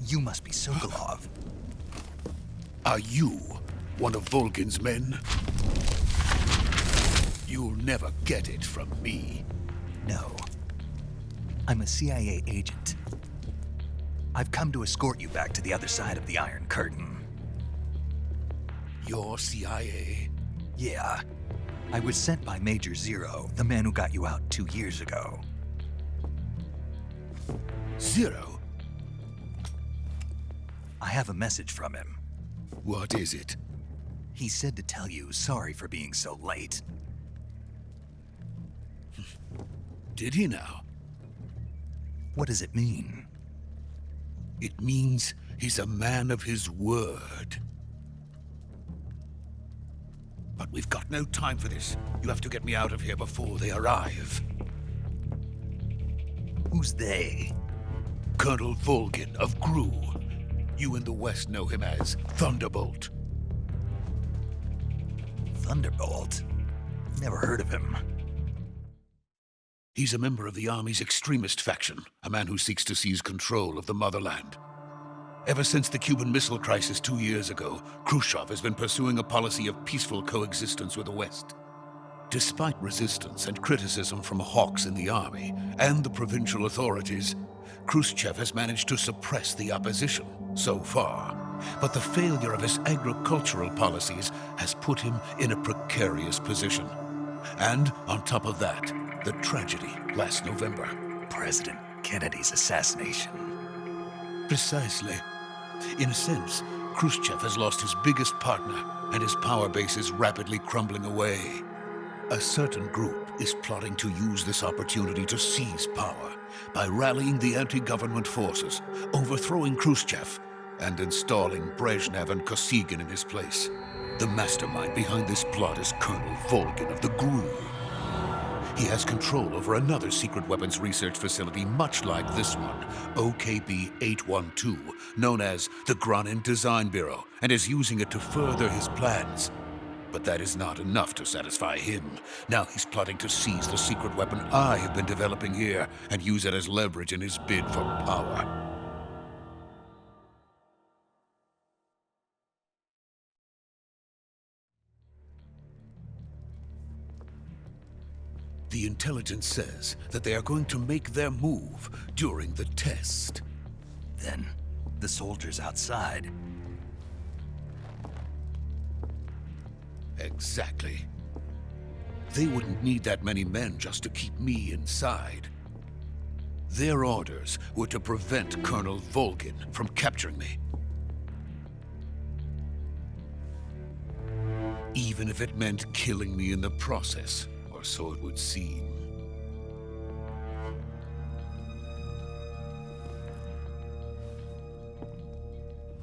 You must be Sokolov. Are you one of Volgin's men? You'll never get it from me. No. I'm a CIA agent. I've come to escort you back to the other side of the Iron Curtain. You're CIA? Yeah. I was sent by Major Zero, the man who got you out 2 years ago. Zero? I have a message from him. What is it? He said to tell you sorry for being so late. Did he now? What does it mean? It means he's a man of his word. But we've got no time for this. You have to get me out of here before they arrive. Who's they? Colonel Volgin of GRU. You in the West know him as Thunderbolt. Thunderbolt? Never heard of him. He's a member of the Army's extremist faction, a man who seeks to seize control of the motherland. Ever since the Cuban Missile Crisis 2 years ago, Khrushchev has been pursuing a policy of peaceful coexistence with the West. Despite resistance and criticism from hawks in the army and the provincial authorities, Khrushchev has managed to suppress the opposition so far. But the failure of his agricultural policies has put him in a precarious position. And on top of that, the tragedy last November. President Kennedy's assassination. Precisely. In a sense, Khrushchev has lost his biggest partner, and his power base is rapidly crumbling away. A certain group is plotting to use this opportunity to seize power by rallying the anti-government forces, overthrowing Khrushchev, and installing Brezhnev and Kosygin in his place. The mastermind behind this plot is Colonel Volgin of the GRU. He has control over another secret weapons research facility much like this one, OKB-812, known as the Granin Design Bureau, and is using it to further his plans. But that is not enough to satisfy him. Now he's plotting to seize the secret weapon I have been developing here and use it as leverage in his bid for power. The intelligence says that they are going to make their move during the test. Then, the soldiers outside. Exactly. They wouldn't need that many men just to keep me inside. Their orders were to prevent Colonel Volgin from capturing me. Even if it meant killing me in the process. Or so it would seem.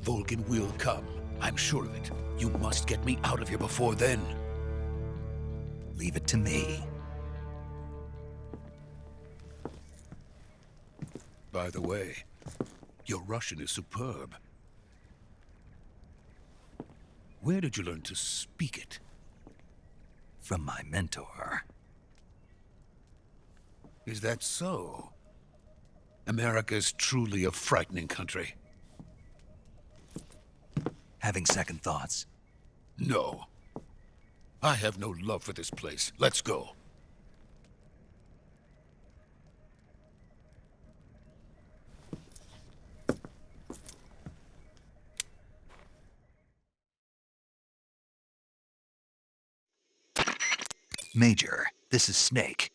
Volgin will come. I'm sure of it. You must get me out of here before then. Leave it to me. By the way, your Russian is superb. Where did you learn to speak it? From my mentor. Is that so? America is truly a frightening country. Having second thoughts? No. I have no love for this place. Let's go. Major, this is Snake.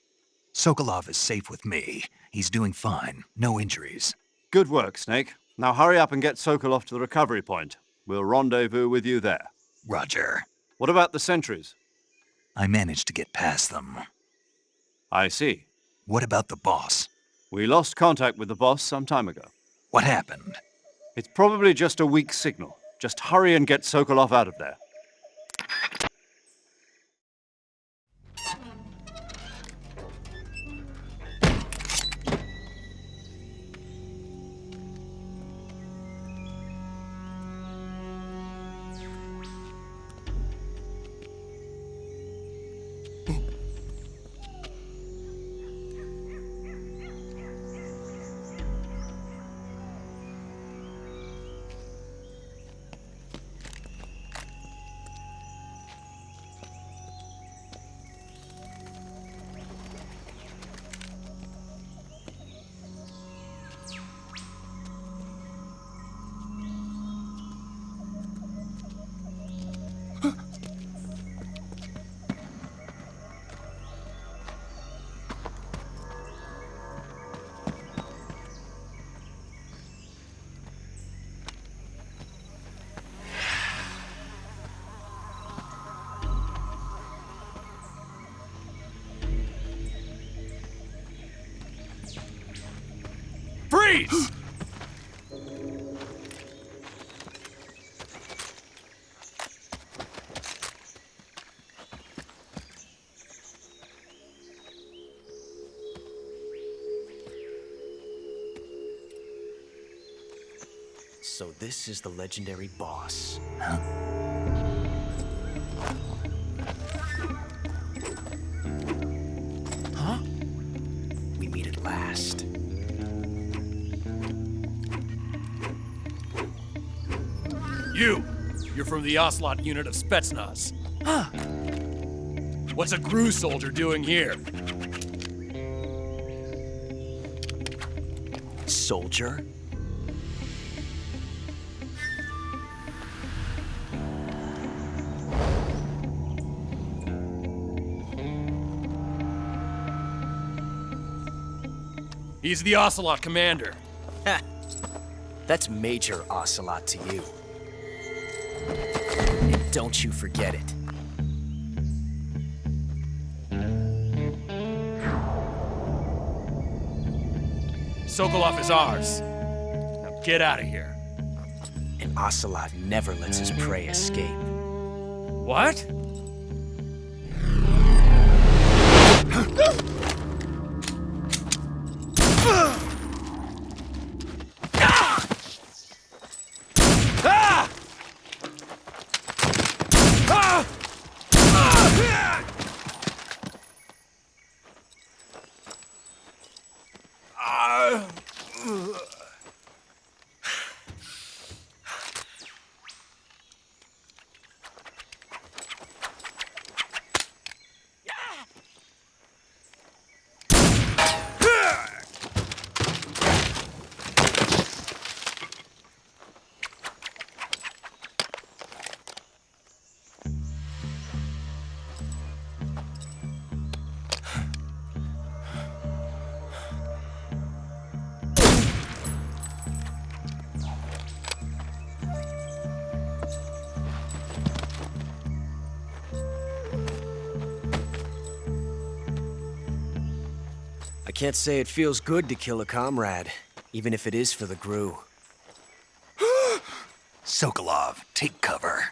Sokolov is safe with me. He's doing fine. No injuries. Good work, Snake. Now hurry up and get Sokolov to the recovery point. We'll rendezvous with you there. Roger. What about the sentries? I managed to get past them. I see. What about the boss? We lost contact with the boss some time ago. What happened? It's probably just a weak signal. Just hurry and get Sokolov out of there. Freeze! So this is the legendary boss. Huh? We meet at last. You're from the Ocelot unit of Spetsnaz. Huh. What's a Gru soldier doing here? Soldier? He's the Ocelot commander. Ha! That's Major Ocelot to you. And don't you forget it. Sokolov is ours. Now get out of here. And Ocelot never lets his prey escape. What? I can't say it feels good to kill a comrade, even if it is for the Gru. Sokolov, take cover.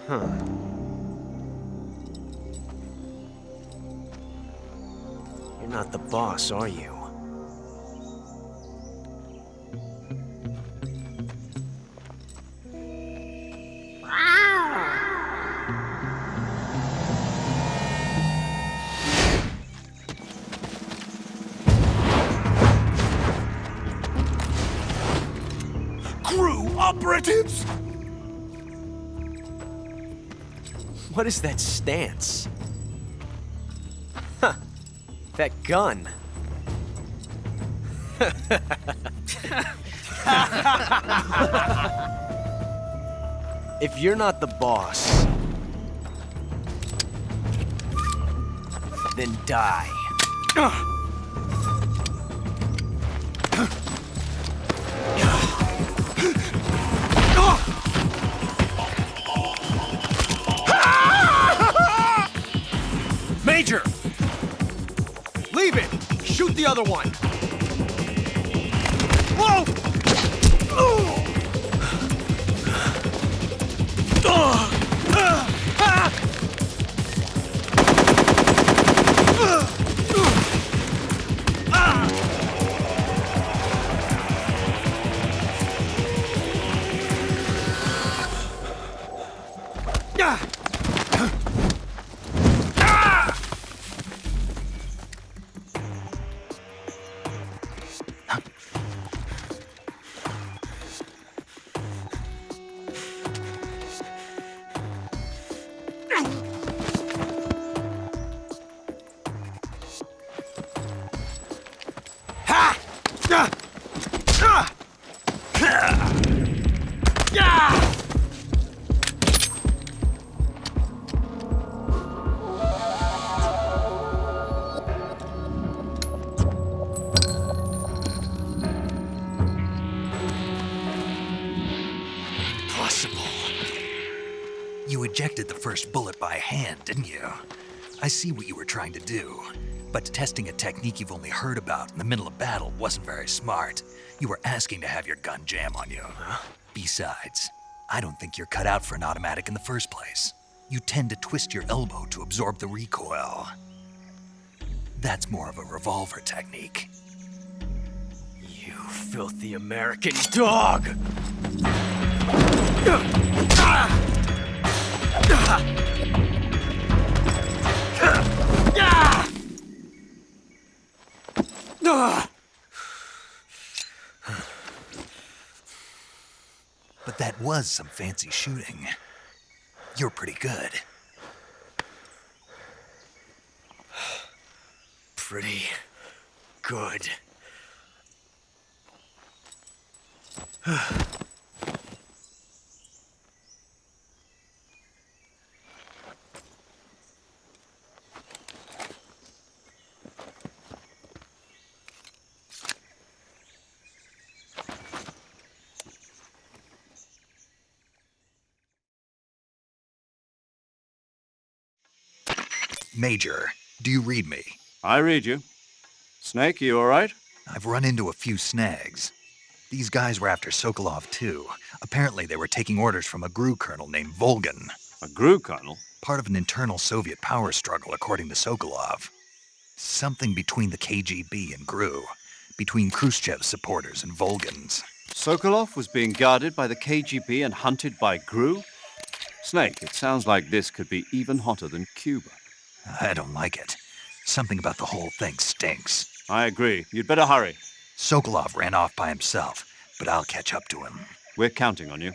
Huh. You're not the boss, are you? Gru operatives? What is that stance? Huh. That gun. If you're not the boss, then die. Major! Leave it! Shoot the other one! Whoa! You ejected the first bullet by hand, didn't you? I see what you were trying to do, but testing a technique you've only heard about in the middle of battle wasn't very smart. You were asking to have your gun jam on you. Huh? Besides, I don't think you're cut out for an automatic in the first place. You tend to twist your elbow to absorb the recoil. That's more of a revolver technique. You filthy American dog! But that was some fancy shooting. You're pretty good. Pretty good. Major, do you read me? I read you. Snake, you all right? I've run into a few snags. These guys were after Sokolov too. Apparently they were taking orders from a GRU colonel named Volgan. A GRU colonel? Part of an internal Soviet power struggle, according to Sokolov. Something between the KGB and GRU. Between Khrushchev's supporters and Volgan's. Sokolov was being guarded by the KGB and hunted by GRU? Snake, it sounds like this could be even hotter than Cuba. I don't like it. Something about the whole thing stinks. I agree. You'd better hurry. Sokolov ran off by himself, but I'll catch up to him. We're counting on you.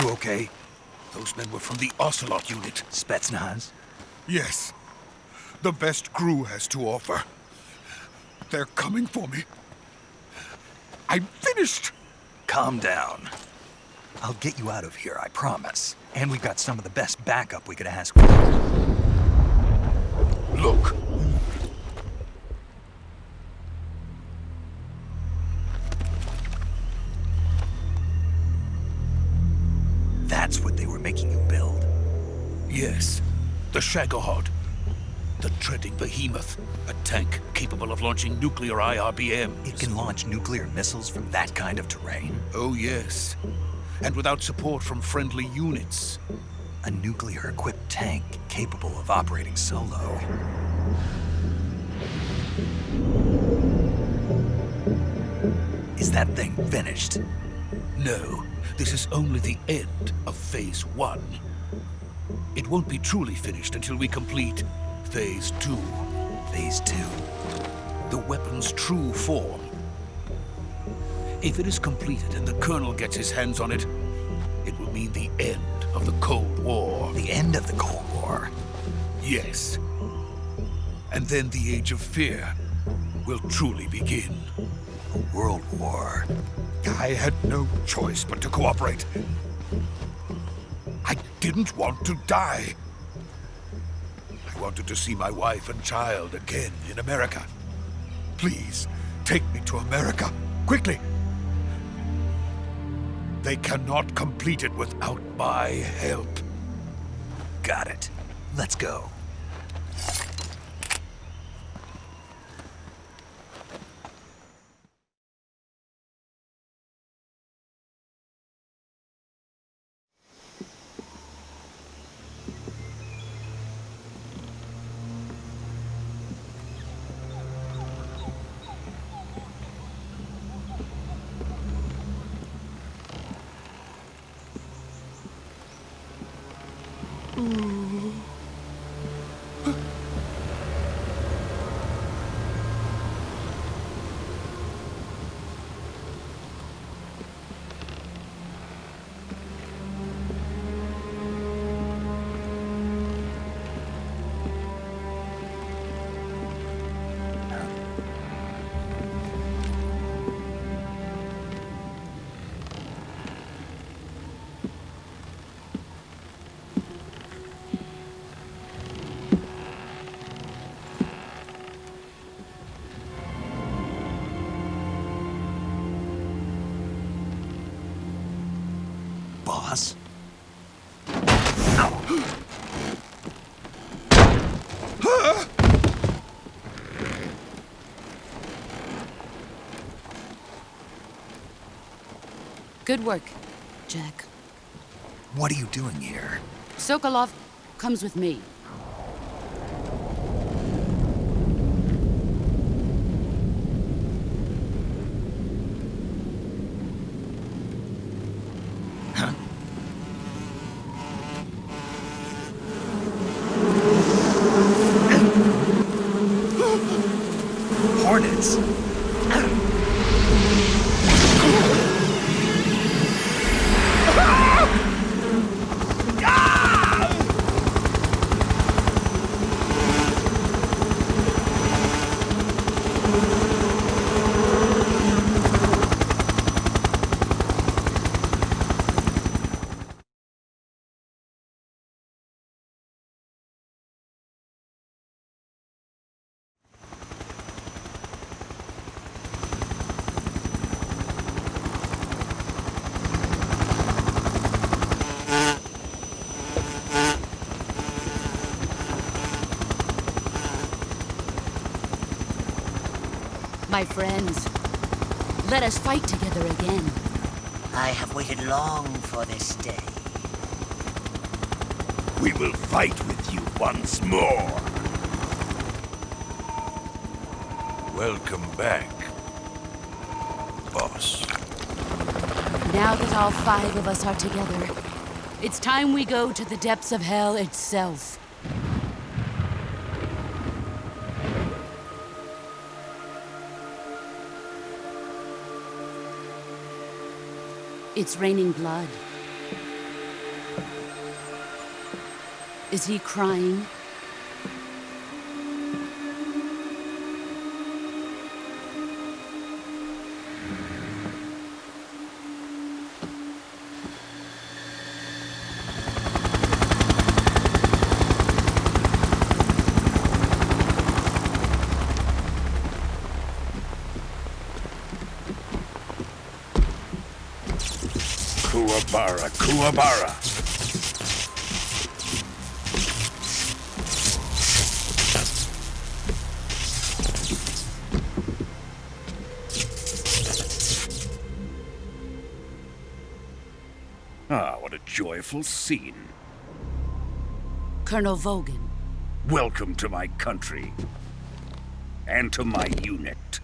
You okay? Those men were from the Ocelot unit. Spetsnaz? Yes. The best GRU has to offer. They're coming for me. I'm finished! Calm down. I'll get you out of here, I promise. And we've got some of the best backup we could ask for. Look. That's what they were making you build? Yes. The Shagohod. The treading behemoth. A tank capable of launching nuclear IRBMs. It can launch nuclear missiles from that kind of terrain? Oh, yes. And without support from friendly units. A nuclear-equipped tank capable of operating solo. that thing finished? No, this is only the end of Phase 1. It won't be truly finished until we complete Phase 2. Phase 2? The weapon's true form. If it is completed and the Colonel gets his hands on it, it will mean the end of the Cold War. The end of the Cold War? Yes. And then the Age of Fear will truly begin. A world war? I had no choice but to cooperate. I didn't want to die. I wanted to see my wife and child again in America. Please, take me to America, quickly. They cannot complete it without my help. Got it. Let's go. Boss? Good work, Jack. What are you doing here? Sokolov comes with me. Hornets! My friends, let us fight together again. I have waited long for this day. We will fight with you once more. Welcome back, boss. Now that all 5 of us are together, it's time we go to the depths of hell itself. It's raining blood. Is he crying? Kuwabara, Kuwabara. Ah, what a joyful scene. Colonel Vogan. Welcome to my country. And to my unit.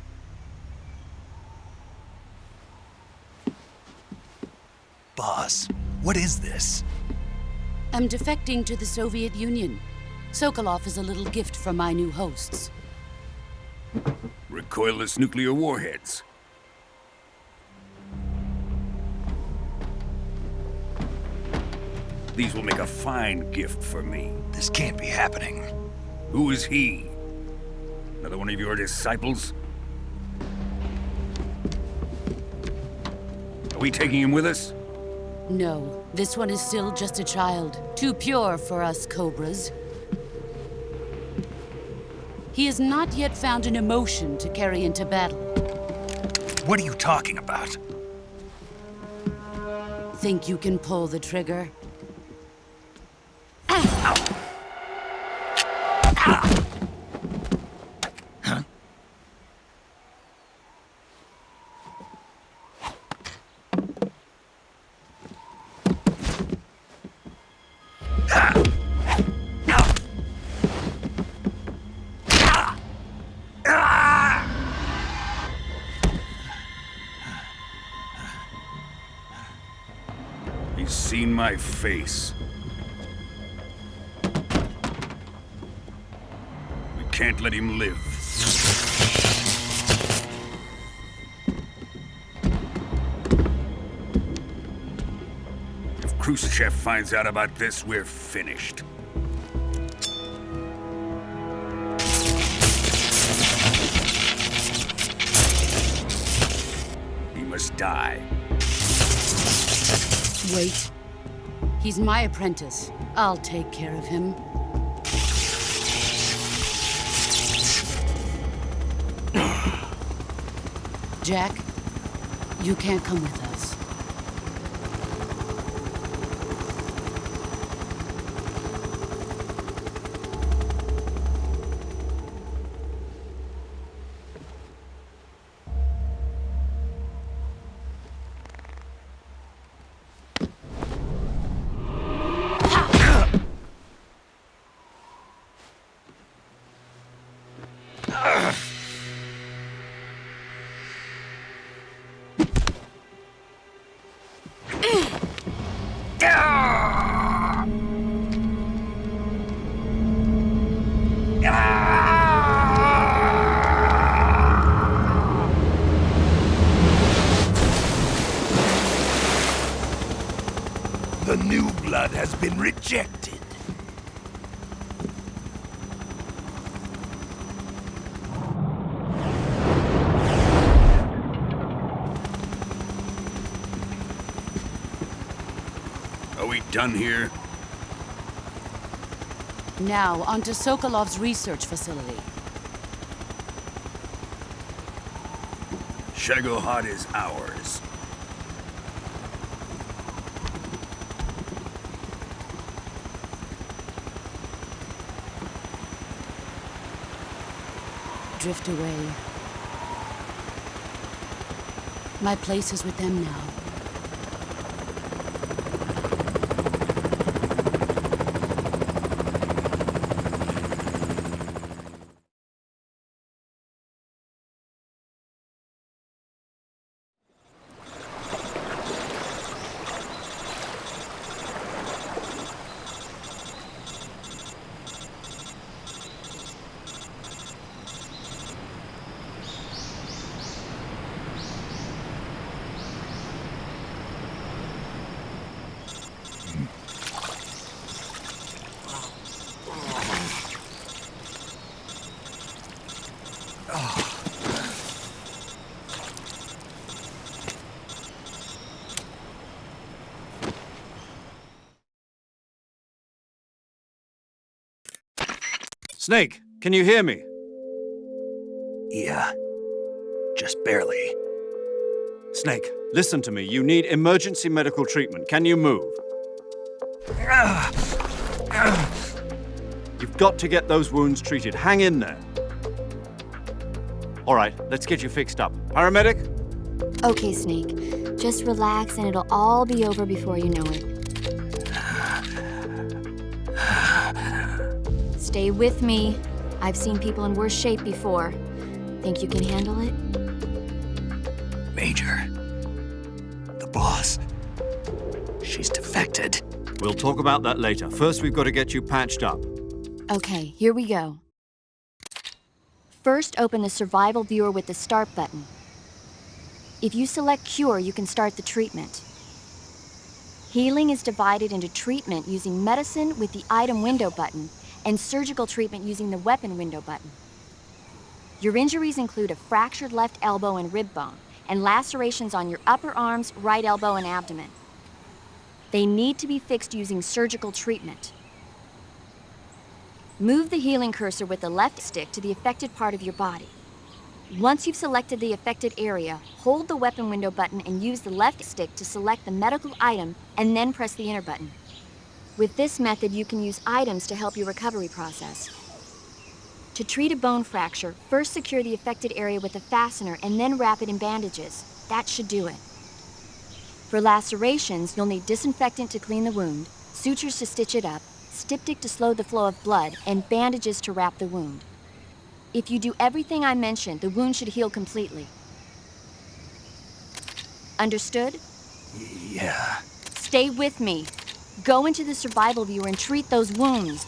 Boss, what is this? I'm defecting to the Soviet Union. Sokolov is a little gift from my new hosts. Recoilless nuclear warheads. These will make a fine gift for me. This can't be happening. Who is he? Another one of your disciples? Are we taking him with us? No, this one is still just a child. Too pure for us Cobras. He has not yet found an emotion to carry into battle. What are you talking about? Think you can pull the trigger? He's seen my face. We can't let him live. If Khrushchev finds out about this, we're finished. He must die. Wait. He's my apprentice. I'll take care of him. Jack, you can't come with us. The new blood has been rejected. Are we done here? Now, onto Sokolov's research facility. Shagohod is ours. Drift away. My place is with them now. Snake, can you hear me? Yeah. Just barely. Snake, listen to me. You need emergency medical treatment. Can you move? You've got to get those wounds treated. Hang in there. All right, let's get you fixed up. Paramedic? Okay, Snake. Just relax and it'll all be over before you know it. Stay with me. I've seen people in worse shape before. Think you can handle it? Major. The boss. infected. We'll talk about that later. First, we've got to get you patched up. Okay, here we go. First, open the survival viewer with the start button. If you select cure, you can start the treatment. Healing is divided into treatment using medicine with the item window button and surgical treatment using the weapon window button. Your injuries include a fractured left elbow and rib bone, and lacerations on your upper arms, right elbow, and abdomen. They need to be fixed using surgical treatment. Move the healing cursor with the left stick to the affected part of your body. Once you've selected the affected area, hold the weapon window button and use the left stick to select the medical item and then press the enter button. With this method, you can use items to help your recovery process. To treat a bone fracture, first secure the affected area with a fastener and then wrap it in bandages. That should do it. For lacerations, you'll need disinfectant to clean the wound, sutures to stitch it up, styptic to slow the flow of blood, and bandages to wrap the wound. If you do everything I mentioned, the wound should heal completely. Understood? Yeah. Stay with me. Go into the survival viewer and treat those wounds.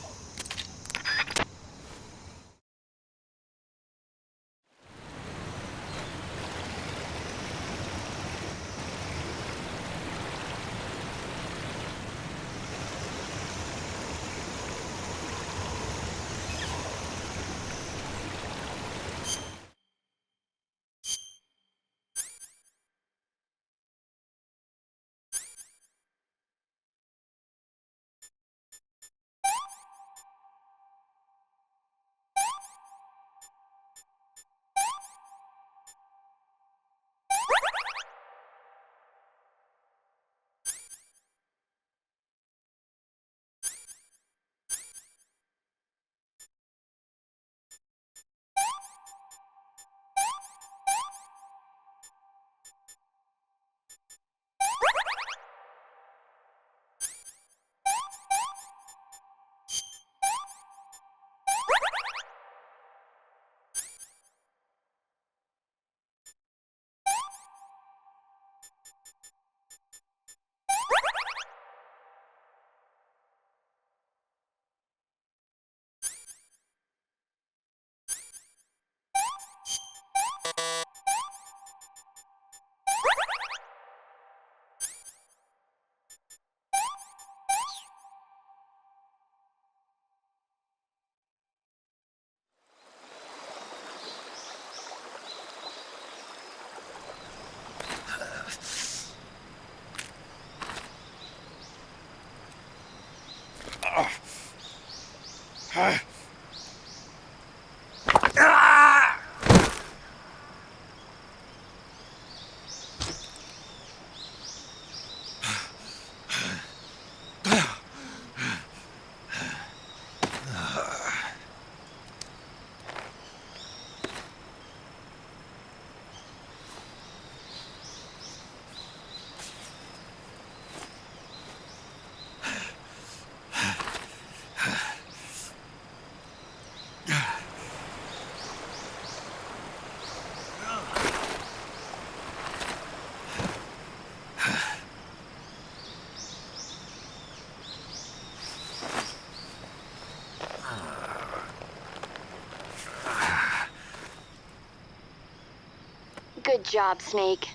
Good job, Snake.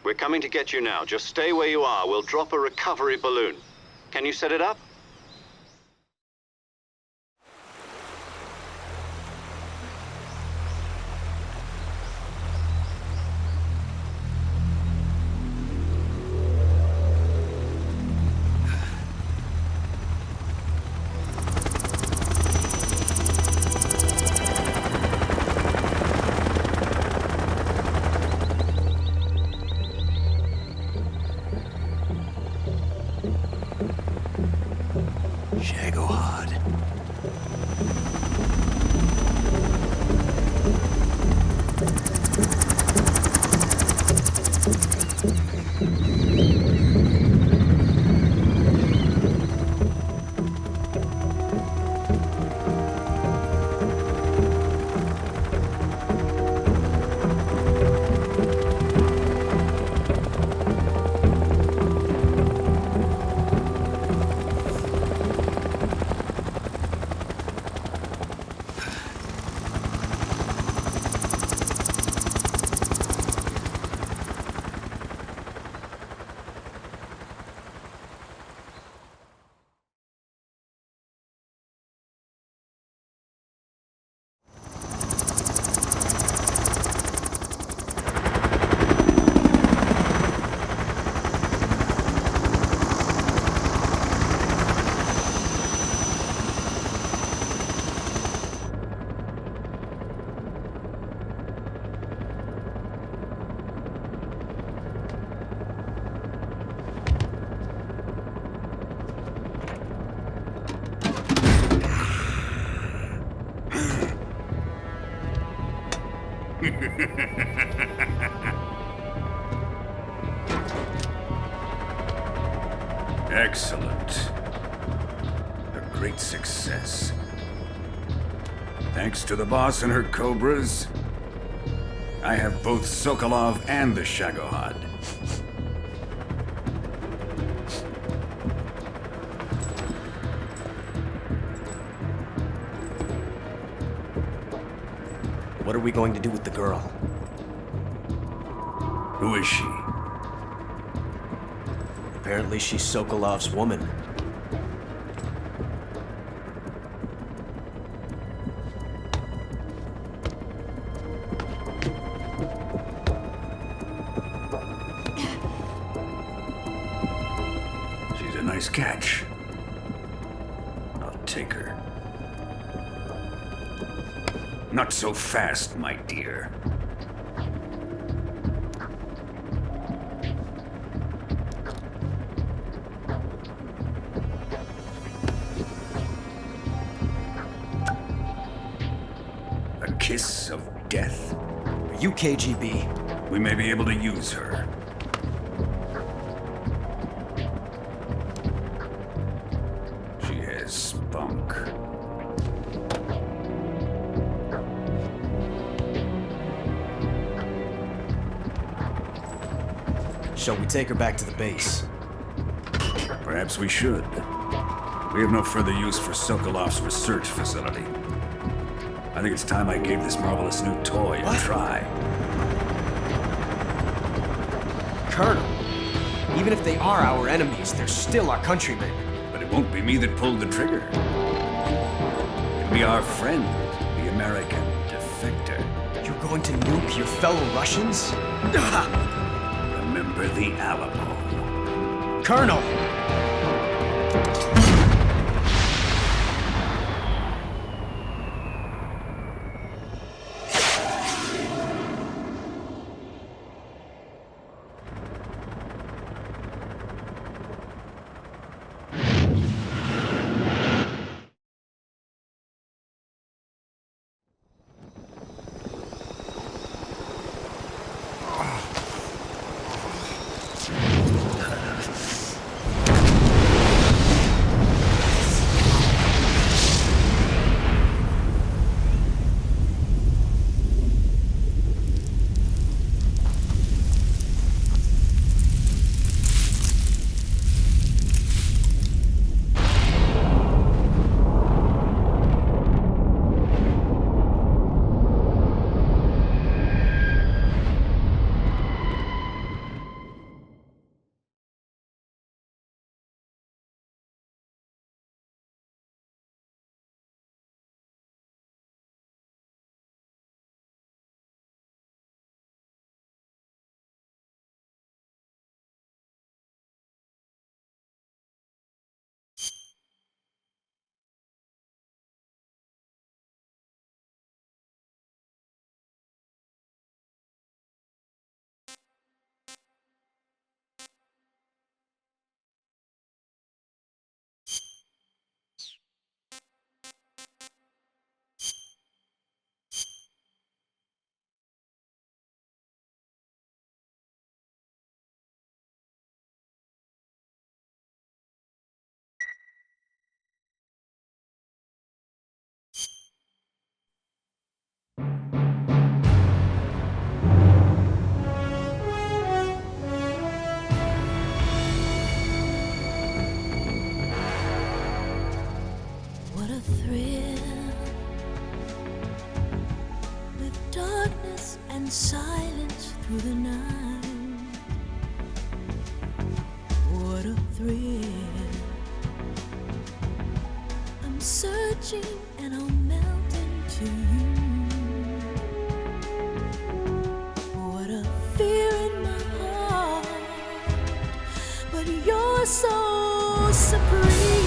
We're coming to get you now. Just stay where you are. We'll drop a recovery balloon. Can you set it up? Shagohod. Excellent. A great success. Thanks to the boss and her cobras, I have both Sokolov and the Shagohod. What are we going to do with the girl? Who is she? Apparently she's Sokolov's woman. She's a nice catch. I'll take her. Not so fast, my dear. A kiss of death? Are you KGB? We may be able to use her. She has spunk. Shall we take her back to the base? Perhaps we should. We have no further use for Sokolov's research facility. I think it's time I gave this marvelous new toy a try. Colonel, even if they are our enemies, they're still our countrymen. But it won't be me that pulled the trigger. It'll be our friend, the American defector. You're going to nuke your fellow Russians? Remember the Alamo. Colonel! What a thrill, with darkness and silence through the night. What a thrill, I'm searching and I'll melt into you. What a fear in my heart, but you're so supreme.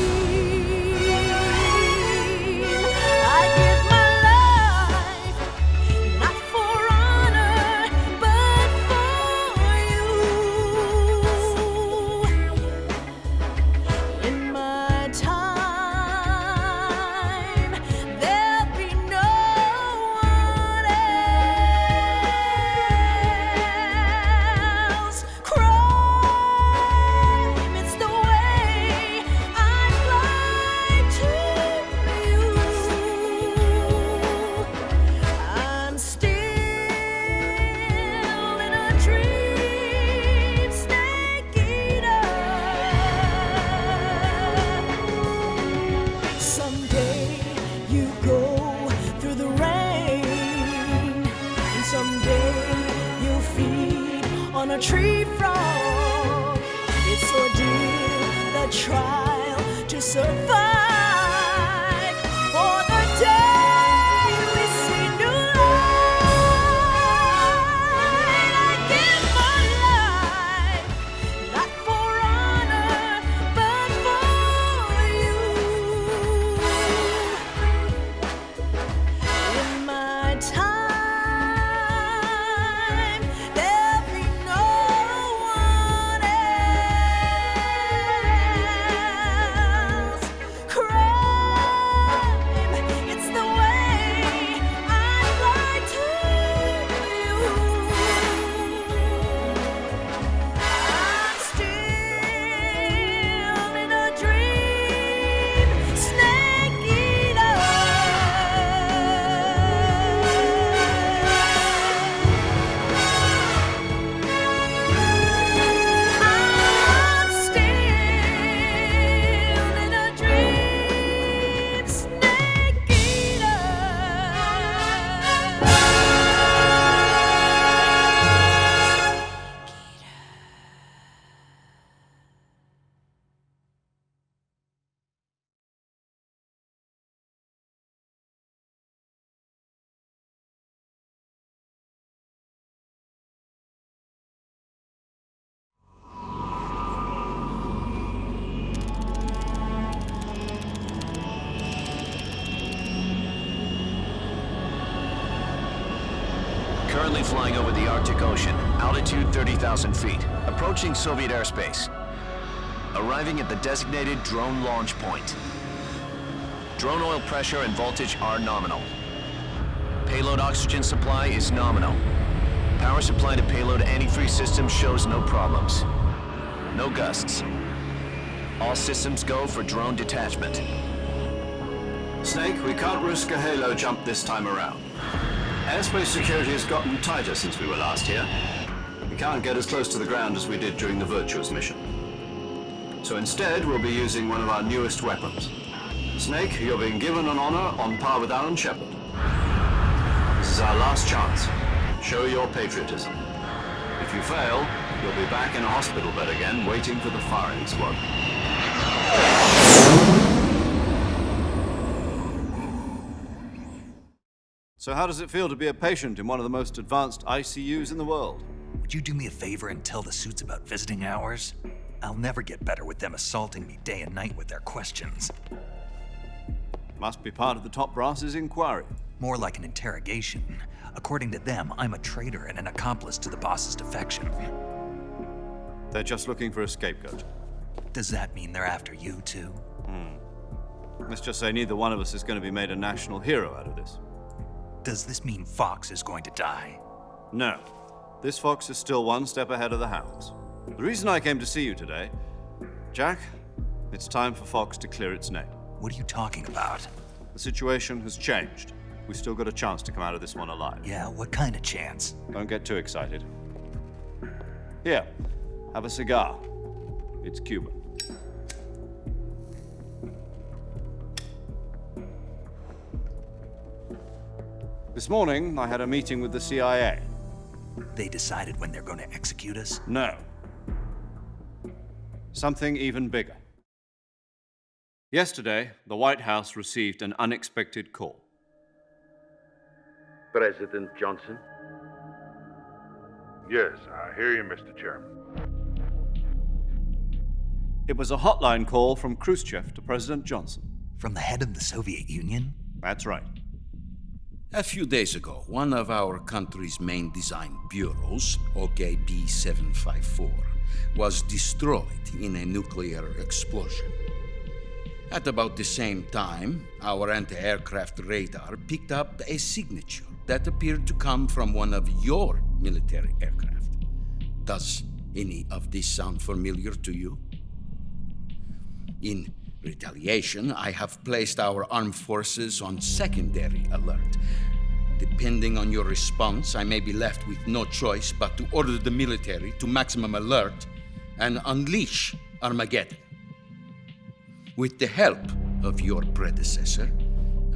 Currently flying over the Arctic Ocean, altitude 30,000 feet, approaching Soviet airspace. Arriving at the designated drone launch point. Drone oil pressure and voltage are nominal. Payload oxygen supply is nominal. Power supply to payload antifreeze system shows no problems. No gusts. All systems go for drone detachment. Snake, we can't risk a halo jump this time around. Airspace security has gotten tighter since we were last here. We can't get as close to the ground as we did during the Virtuous mission. So instead, we'll be using one of our newest weapons. Snake, you're being given an honor on par with Alan Shepard. This is our last chance. Show your patriotism. If you fail, you'll be back in a hospital bed again, waiting for the firing squad. So how does it feel to be a patient in one of the most advanced ICUs in the world? Would you do me a favor and tell the suits about visiting hours? I'll never get better with them assaulting me day and night with their questions. Must be part of the top brass's inquiry. More like an interrogation. According to them, I'm a traitor and an accomplice to the boss's defection. They're just looking for a scapegoat. Does that mean they're after you, too? Let's just say neither one of us is going to be made a national hero out of this. Does this mean Fox is going to die? No. This fox is still one step ahead of the hounds. The reason I came to see you today, Jack, it's time for Fox to clear its name. What are you talking about? The situation has changed. We've still got a chance to come out of this one alive. Yeah, what kind of chance? Don't get too excited. Here, have a cigar. It's Cuban. This morning, I had a meeting with the CIA. They decided when they're going to execute us? No. Something even bigger. Yesterday, the White House received an unexpected call. President Johnson? Yes, I hear you, Mr. Chairman. It was a hotline call from Khrushchev to President Johnson. From the head of the Soviet Union? That's right. A few days ago, one of our country's main design bureaus, OKB 754, was destroyed in a nuclear explosion. At about the same time, our anti-aircraft radar picked up a signature that appeared to come from one of your military aircraft. Does any of this sound familiar to you? In retaliation, I have placed our armed forces on secondary alert. Depending on your response, I may be left with no choice but to order the military to maximum alert and unleash Armageddon. With the help of your predecessor,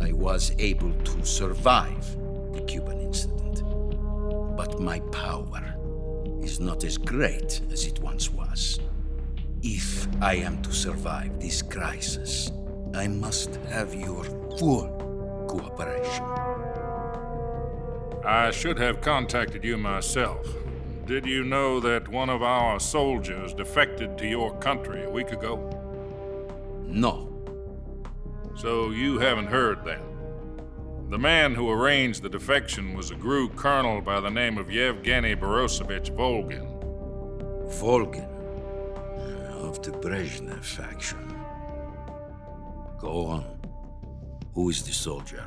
I was able to survive the Cuban incident. But my power is not as great as it once was. If I am to survive this crisis, I must have your full cooperation. I should have contacted you myself. Did you know that one of our soldiers defected to your country a week ago? No. So you haven't heard then. The man who arranged the defection was a GRU colonel by the name of Yevgeny Borisovich Volgin. Volgin? Of the Brezhnev faction. Go on. Who is the soldier?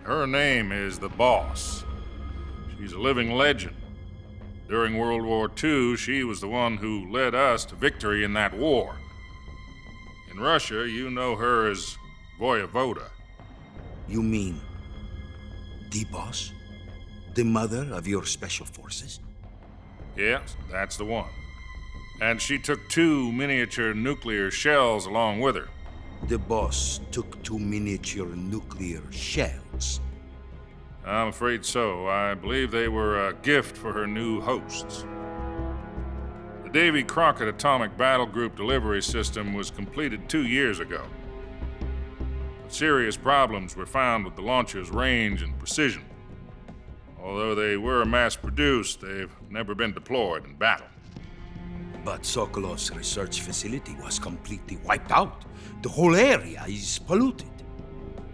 Her name is the Boss. She's a living legend. During World War II, she was the one who led us to victory in that war. In Russia, you know her as Voyevoda. You mean the Boss? The mother of your special forces? Yes, that's the one. And she took 2 miniature nuclear shells along with her. The Boss took 2 miniature nuclear shells? I'm afraid so. I believe they were a gift for her new hosts. The Davy Crockett Atomic Battle Group delivery system was completed 2 years ago. But serious problems were found with the launcher's range and precision. Although they were mass-produced, they've never been deployed in battle. But Sokolov's research facility was completely wiped out. The whole area is polluted.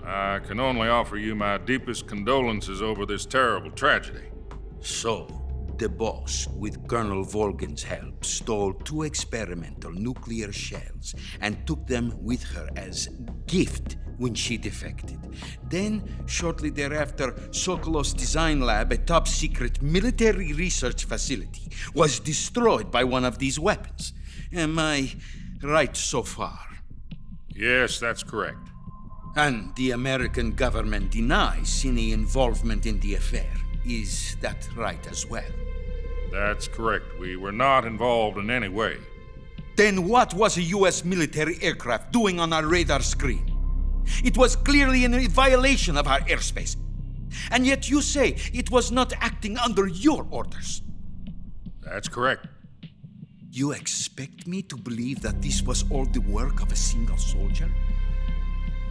I can only offer you my deepest condolences over this terrible tragedy. So, the boss, with Colonel Volgin's help, stole 2 experimental nuclear shells and took them with her as gift when she defected. Then, shortly thereafter, Sokolov's design lab, a top-secret military research facility, was destroyed by one of these weapons. Am I right so far? Yes, that's correct. And the American government denies any involvement in the affair. Is that right as well? That's correct. We were not involved in any way. Then what was a U.S. military aircraft doing on our radar screen? It was clearly in violation of our airspace. And yet you say it was not acting under your orders. That's correct. You expect me to believe that this was all the work of a single soldier?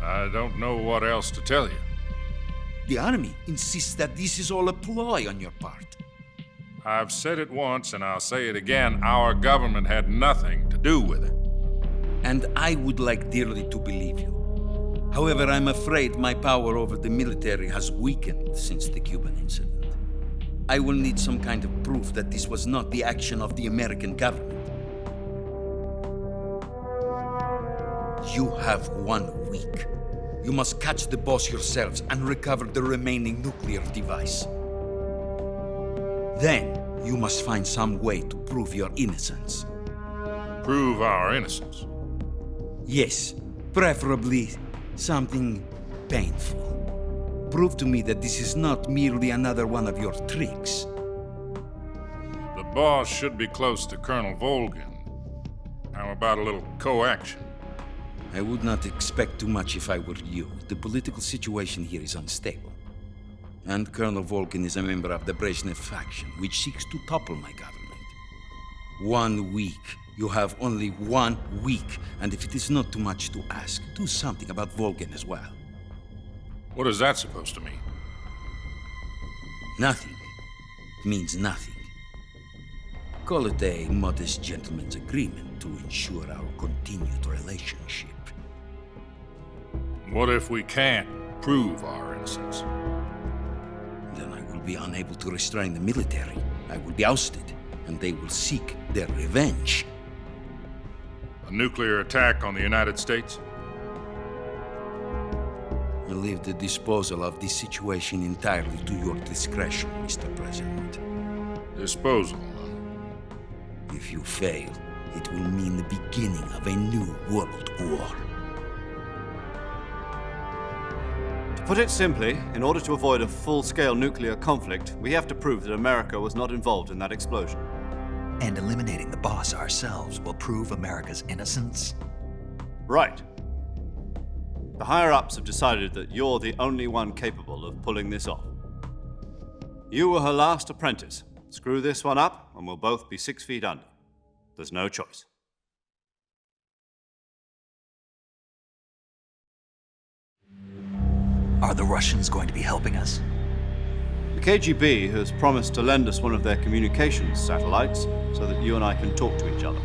I don't know what else to tell you. The army insists that this is all a ploy on your part. I've said it once and I'll say it again. Our government had nothing to do with it. And I would like dearly to believe you. However, I'm afraid my power over the military has weakened since the Cuban incident. I will need some kind of proof that this was not the action of the American government. You have 1 week. You must catch the boss yourselves and recover the remaining nuclear device. Then, you must find some way to prove your innocence. Prove our innocence? Yes, preferably something painful. Prove to me that this is not merely another one of your tricks. The boss should be close to Colonel Volgin. How about a little coaction? I would not expect too much if I were you. The political situation here is unstable. And Colonel Volgin is a member of the Brezhnev faction, which seeks to topple my government. 1 week. You have only 1 week, and if it is not too much to ask, do something about Volgin as well. What is that supposed to mean? Nothing. It means nothing. Call it a modest gentleman's agreement to ensure our continued relationship. What if we can't prove our innocence? Then I will be unable to restrain the military. I will be ousted, and they will seek their revenge. A nuclear attack on the United States? I leave the disposal of this situation entirely to your discretion, Mr. President. Disposal? If you fail, it will mean the beginning of a new world war. To put it simply, in order to avoid a full-scale nuclear conflict, we have to prove that America was not involved in that explosion. And eliminating the boss ourselves will prove America's innocence? Right. The higher-ups have decided that you're the only one capable of pulling this off. You were her last apprentice. Screw this one up, and we'll both be 6 feet under. There's no choice. Are the Russians going to be helping us? The KGB has promised to lend us one of their communications satellites so that you and I can talk to each other.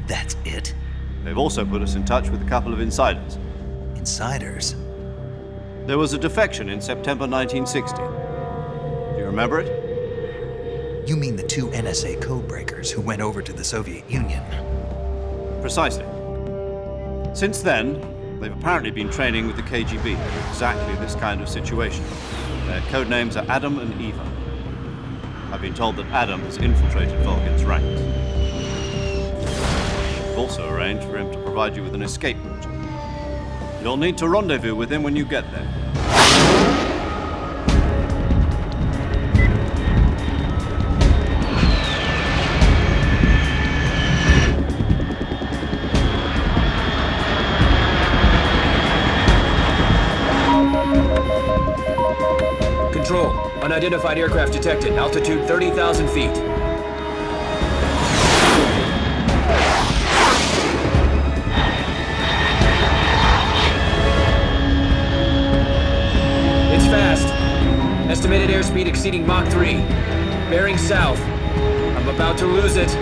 That's it? They've also put us in touch with a couple of insiders. Insiders? There was a defection in September 1960. Do you remember it? You mean the 2 NSA codebreakers who went over to the Soviet Union? Precisely. Since then, they've apparently been training with the KGB for exactly this kind of situation. Their code names are Adam and Eva. I've been told that Adam has infiltrated Volgin's ranks. We've also arranged for him to provide you with an escape route. You'll need to rendezvous with him when you get there. Control. Unidentified aircraft detected. Altitude 30,000 feet. It's fast. Estimated airspeed exceeding Mach 3. Bearing south. I'm about to lose it.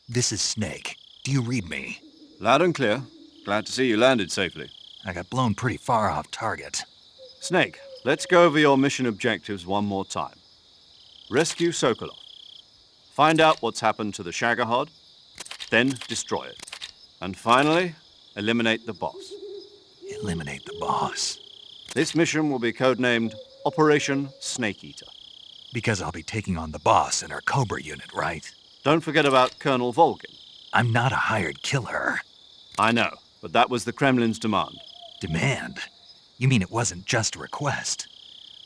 This is Snake. Do you read me? Loud and clear. Glad to see you landed safely. I got blown pretty far off target. Snake, let's go over your mission objectives one more time. Rescue Sokolov. Find out what's happened to the Shagohod, then destroy it. And finally, eliminate the boss. Eliminate the boss. This mission will be codenamed Operation Snake Eater. Because I'll be taking on the boss in our Cobra unit, right? Don't forget about Colonel Volgin. I'm not a hired killer. I know, but that was the Kremlin's demand. Demand? You mean it wasn't just a request?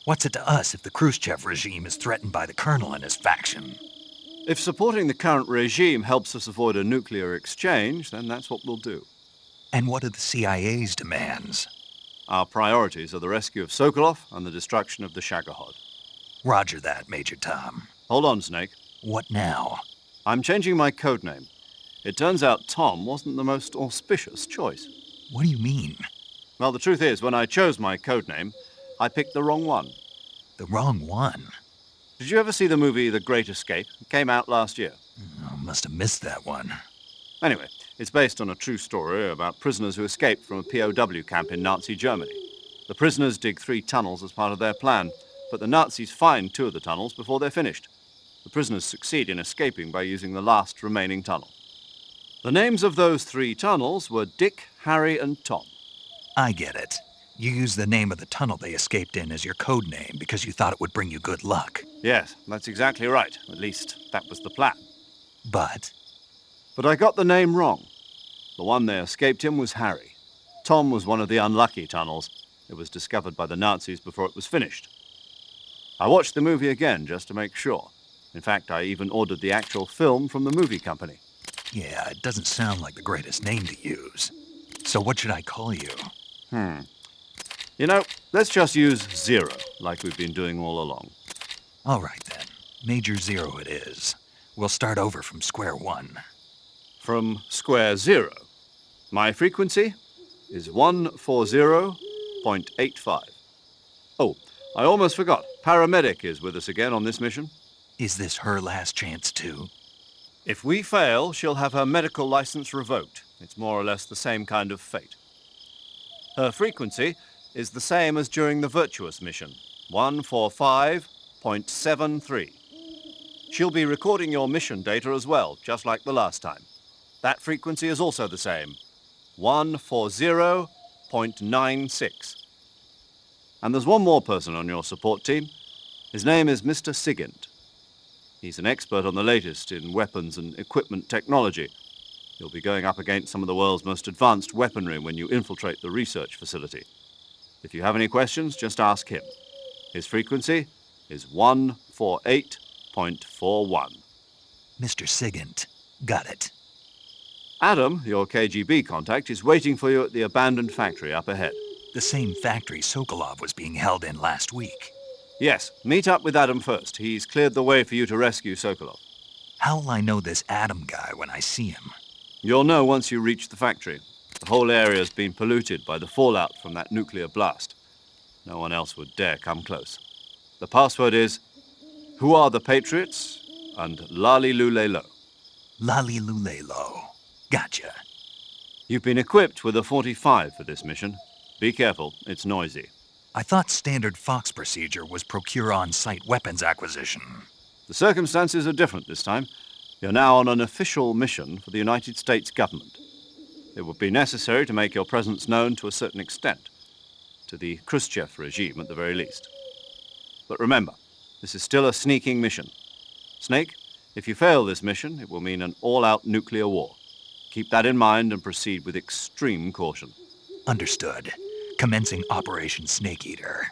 What's it to us if the Khrushchev regime is threatened by the Colonel and his faction? If supporting the current regime helps us avoid a nuclear exchange, then that's what we'll do. And what are the CIA's demands? Our priorities are the rescue of Sokolov and the destruction of the Shagohod. Roger that, Major Tom. Hold on, Snake. What now? I'm changing my codename. It turns out Tom wasn't the most auspicious choice. What do you mean? Well, the truth is, when I chose my codename, I picked the wrong one. The wrong one? Did you ever see the movie The Great Escape? It came out last year. Oh, must have missed that one. Anyway, it's based on a true story about prisoners who escaped from a POW camp in Nazi Germany. The prisoners dig 3 tunnels as part of their plan, but the Nazis find 2 of the tunnels before they're finished. The prisoners succeed in escaping by using the last remaining tunnel. The names of those 3 tunnels were Dick, Harry, and Tom. I get it. You used the name of the tunnel they escaped in as your code name because you thought it would bring you good luck. Yes, that's exactly right. At least, that was the plan. But I got the name wrong. The one they escaped in was Harry. Tom was one of the unlucky tunnels. It was discovered by the Nazis before it was finished. I watched the movie again just to make sure. In fact, I even ordered the actual film from the movie company. yeah, it doesn't sound like the greatest name to use. So what should I call you? You know, let's just use Zero, like we've been doing all along. All right, then. Major Zero it is. We'll start over from square one. From square zero. My frequency is 140.85. Oh, I almost forgot. Paramedic is with us again on this mission. Is this her last chance, too? If we fail, she'll have her medical license revoked. It's more or less the same kind of fate. Her frequency is the same as during the Virtuous mission, 145.73. She'll be recording your mission data as well, just like the last time. That frequency is also the same, 140.96. And there's one more person on your support team. His name is Mr. Sigint. He's an expert on the latest in weapons and equipment technology. You'll be going up against some of the world's most advanced weaponry when you infiltrate the research facility. If you have any questions, just ask him. His frequency is 148.41. Mr. Sigint. Got it. Adam, your KGB contact, is waiting for you at the abandoned factory up ahead. The same factory Sokolov was being held in last week. Yes, meet up with Adam first. He's cleared the way for you to rescue Sokolov. How will I know this Adam guy when I see him? You'll know once you reach the factory. The whole area's been polluted by the fallout from that nuclear blast. No one else would dare come close. The password is, "Who are the Patriots?" and Lali Lulelo. Lali Lulelo. Gotcha. You've been equipped with a 45 for this mission. Be careful, it's noisy. I thought standard Fox procedure was procure on-site weapons acquisition. The circumstances are different this time. You're now on an official mission for the United States government. It would be necessary to make your presence known to a certain extent, to the Khrushchev regime at the very least. But remember, this is still a sneaking mission. Snake, if you fail this mission, it will mean an all-out nuclear war. Keep that in mind and proceed with extreme caution. Understood. Commencing Operation Snake Eater.